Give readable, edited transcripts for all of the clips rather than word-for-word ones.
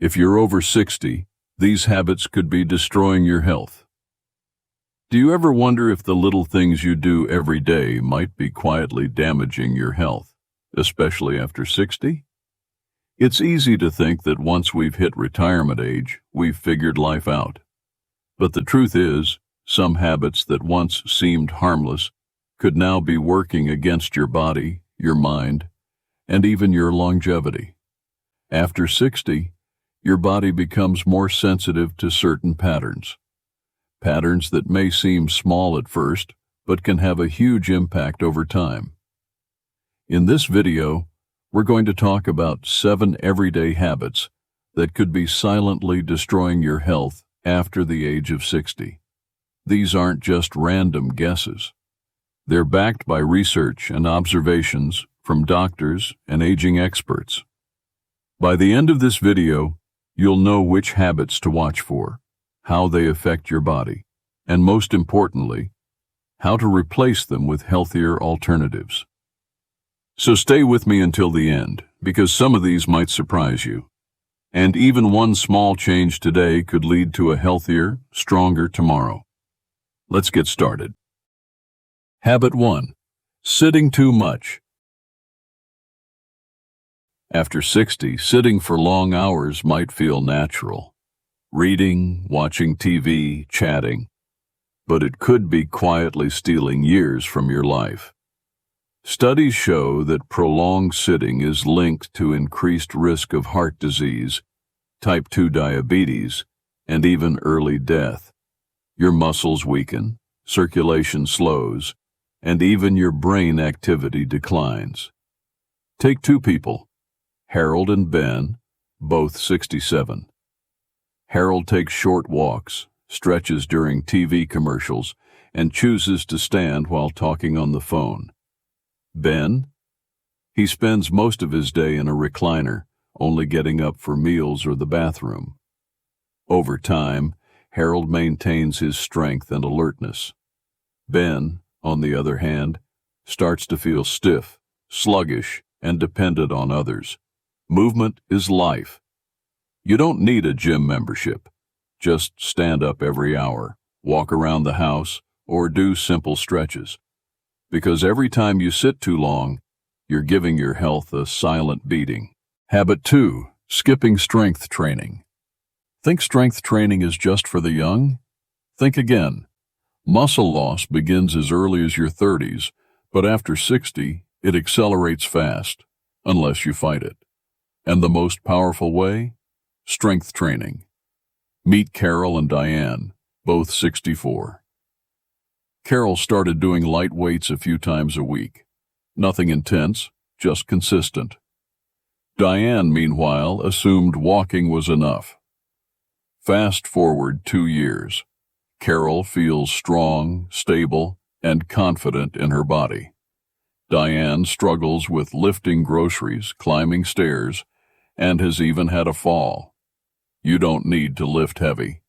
If you're over 60, these habits could be destroying your health. Do you ever wonder if the little things you do every day might be quietly damaging your health, especially after 60? It's easy to think that once we've hit retirement age, we've figured life out. But the truth is, some habits that once seemed harmless could now be working against your body, your mind, and even your longevity. After 60, your body becomes more sensitive to certain patterns that may seem small at first, but can have a huge impact over time. In this video, we're going to talk about 7 everyday habits that could be silently destroying your health after the age of 60. These aren't just random guesses. They're backed by research and observations from doctors and aging experts. By the end of this video, you'll know which habits to watch for, how they affect your body, and most importantly, how to replace them with healthier alternatives. So stay with me until the end, because some of these might surprise you. And even one small change today could lead to a healthier, stronger tomorrow. Let's get started. Habit 1. Sitting too much. After 60, sitting for long hours might feel natural. Reading, watching TV, chatting. But it could be quietly stealing years from your life. Studies show that prolonged sitting is linked to increased risk of heart disease, type 2 diabetes, and even early death. Your muscles weaken, circulation slows, and even your brain activity declines. Take 2 people, Harold and Ben, both 67. Harold takes short walks, stretches during TV commercials, and chooses to stand while talking on the phone. Ben? He spends most of his day in a recliner, only getting up for meals or the bathroom. Over time, Harold maintains his strength and alertness. Ben, on the other hand, starts to feel stiff, sluggish, and dependent on others. Movement is life. You don't need a gym membership. Just stand up every hour, walk around the house, or do simple stretches. Because every time you sit too long, you're giving your health a silent beating. Habit 2. Skipping strength training. Think strength training is just for the young? Think again. Muscle loss begins as early as your 30s, but after 60, it accelerates fast, unless you fight it. And the most powerful way? Strength training. Meet Carol and Diane, both 64. Carol started doing light weights a few times a week. Nothing intense, just consistent. Diane, meanwhile, assumed walking was enough. Fast forward 2 years. Carol feels strong, stable, and confident in her body. Diane struggles with lifting groceries, climbing stairs, and has even had a fall. You don't need to lift heavy.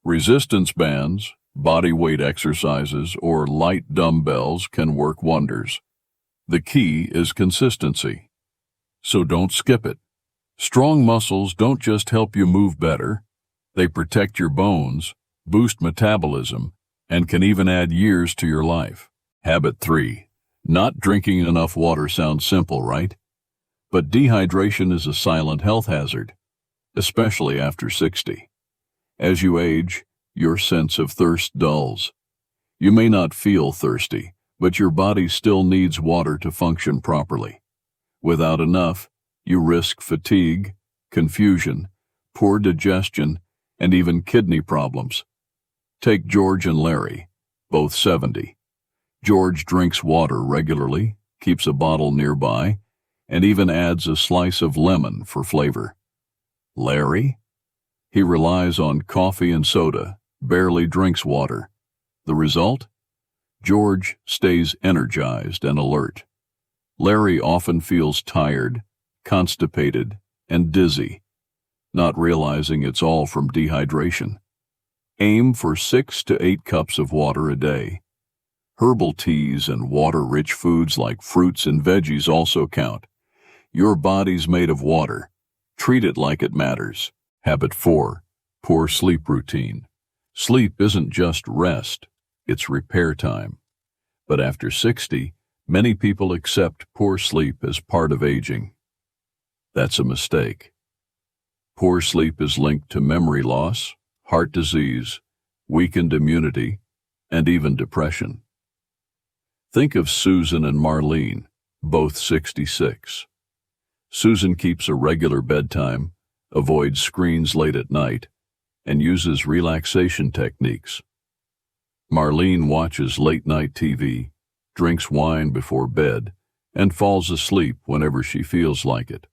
Resistance bands, body weight exercises, or light dumbbells can work wonders. The key is consistency. So don't skip it. Strong muscles don't just help you move better. They protect your bones, boost metabolism, and can even add years to your life. Habit 3. Not drinking enough water sounds simple, right? But dehydration is a silent health hazard, especially after 60. As you age, your sense of thirst dulls. You may not feel thirsty, but your body still needs water to function properly. Without enough, you risk fatigue, confusion, poor digestion, and even kidney problems. Take George and Larry, both 70. George drinks water regularly, keeps a bottle nearby, and even adds a slice of lemon for flavor. Larry? He relies on coffee and soda, barely drinks water. The result? George stays energized and alert. Larry often feels tired, constipated, and dizzy, not realizing it's all from dehydration. Aim for 6 to 8 cups of water a day. Herbal teas and water-rich foods like fruits and veggies also count. Your body's made of water. Treat it like it matters. Habit 4. Poor sleep routine. Sleep isn't just rest, it's repair time. But after 60, many people accept poor sleep as part of aging. That's a mistake. Poor sleep is linked to memory loss, heart disease, weakened immunity, and even depression. Think of Susan and Marlene, both 66. Susan keeps a regular bedtime, avoids screens late at night, and uses relaxation techniques. Marlene watches late-night TV, drinks wine before bed, and falls asleep whenever she feels like it.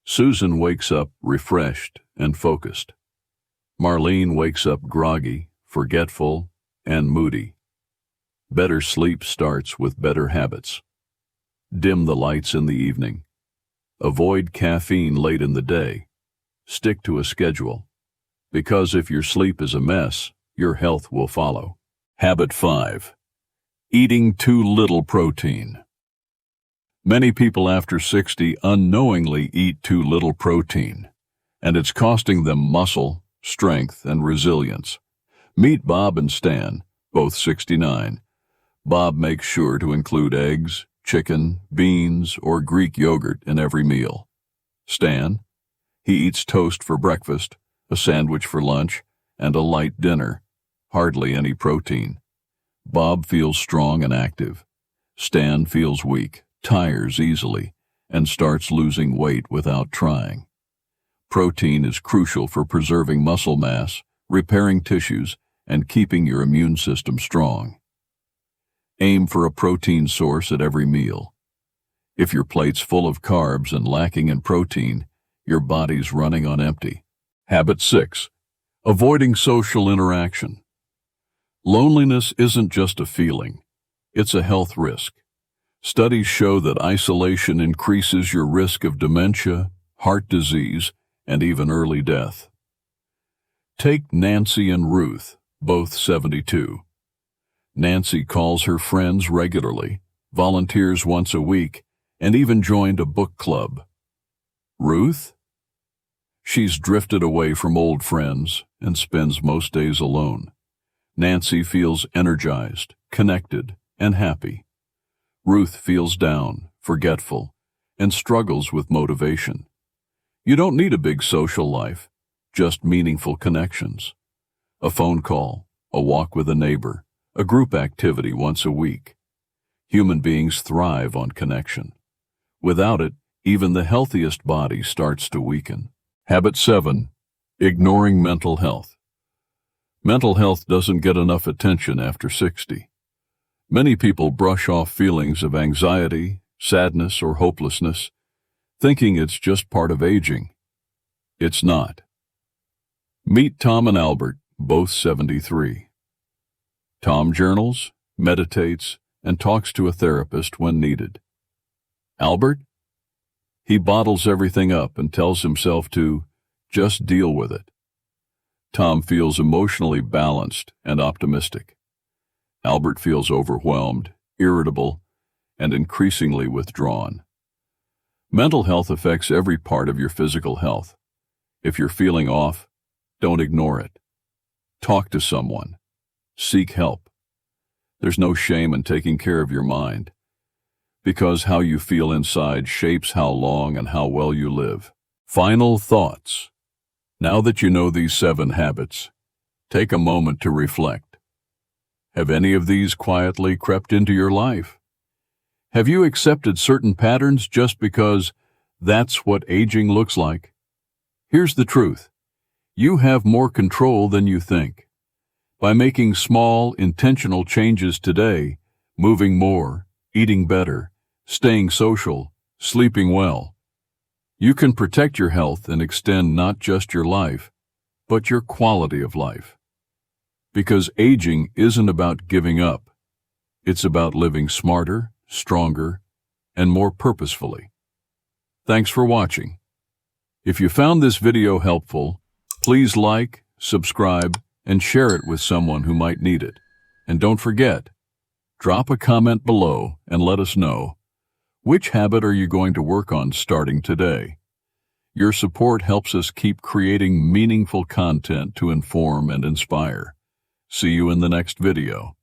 Susan wakes up refreshed and focused. Marlene wakes up groggy, forgetful, and moody. Better sleep starts with better habits. Dim the lights in the evening. Avoid caffeine late in the day. Stick to a schedule. Because if your sleep is a mess, your health will follow. Habit 5. Eating too little protein. Many people after 60 unknowingly eat too little protein, and it's costing them muscle, strength, and resilience. Meet Bob and Stan, both 69. Bob makes sure to include eggs, chicken, beans, or Greek yogurt in every meal. Stan? He eats toast for breakfast, a sandwich for lunch, and a light dinner. Hardly any protein. Bob feels strong and active. Stan feels weak, tires easily, and starts losing weight without trying. Protein is crucial for preserving muscle mass, repairing tissues, and keeping your immune system strong. Aim for a protein source at every meal. If your plate's full of carbs and lacking in protein, your body's running on empty. Habit 6. Avoiding social interaction. Loneliness isn't just a feeling, it's a health risk. Studies show that isolation increases your risk of dementia, heart disease, and even early death. Take Nancy and Ruth, both 72. Nancy calls her friends regularly, volunteers once a week, and even joined a book club. Ruth? She's drifted away from old friends and spends most days alone. Nancy feels energized, connected, and happy. Ruth feels down, forgetful, and struggles with motivation. You don't need a big social life, just meaningful connections. A phone call, a walk with a neighbor, a group activity once a week. Human beings thrive on connection. Without it, even the healthiest body starts to weaken. Habit 7. Ignoring mental health. Mental health doesn't get enough attention after 60. Many people brush off feelings of anxiety, sadness, or hopelessness, thinking it's just part of aging. It's not. Meet Tom and Albert, both 73. Tom journals, meditates, and talks to a therapist when needed. Albert? He bottles everything up and tells himself to just deal with it. Tom feels emotionally balanced and optimistic. Albert feels overwhelmed, irritable, and increasingly withdrawn. Mental health affects every part of your physical health. If you're feeling off, don't ignore it. Talk to someone. Seek help. There's no shame in taking care of your mind, because how you feel inside shapes how long and how well you live. Final thoughts. Now that you know these 7 habits, take a moment to reflect. Have any of these quietly crept into your life? Have you accepted certain patterns just because that's what aging looks like? Here's the truth. You have more control than you think. By making small, intentional changes today, moving more, eating better, staying social, sleeping well, you can protect your health and extend not just your life, but your quality of life. Because aging isn't about giving up. It's about living smarter, stronger, and more purposefully. Thanks for watching. If you found this video helpful, please like, subscribe, and share it with someone who might need it. And don't forget, drop a comment below and let us know, which habit are you going to work on starting today? Your support helps us keep creating meaningful content to inform and inspire. See you in the next video.